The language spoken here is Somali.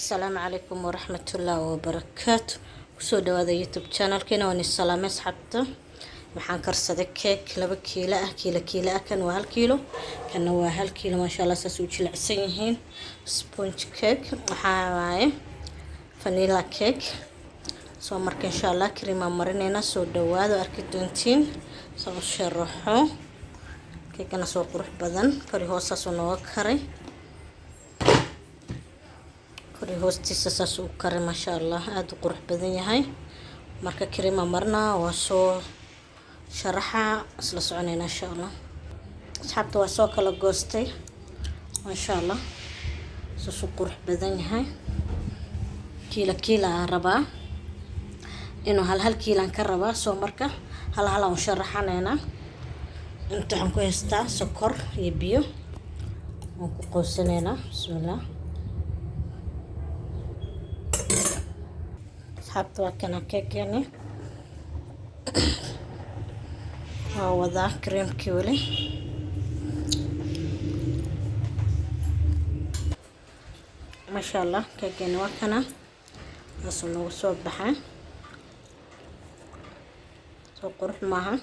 السلام عليكم ورحمة الله وبركاته. وسو دوادا يوتيوب channel كنا ونسلام أصحابته. waxaan karsaday cake 2 kiilo ah kiilo kan waa 1 kiilo kana waa 1 kiilo ma sha Allah saas u jilicsan yihiin sponge cake waxa waaye vanilla cake soo marka insha Allah cream marinayna soo dhawaado arki doontiin soo sharaxo cake kana soo qurux badan kari hoosaas oo karay kari hoostiisa saas u karay ma sha Allah aad u qurux badan yahay marka cream marna waa soo sharaxa isla soconayna insha Allah asxaabta waa soo kala goostay ma sha Allah soo qurux badan yahay kiilo aan rabaa inuu hal kiilan ka rabaa soo marka hal aan sharaxanayna inta aan ku haystaa sokor iyo biyo aan ku qoosanayna bismillah asxaabta waa kana cake-yani وضع كريم كيولي ما شاء الله كاكين وكنا نصنع صبحة سو قرح معها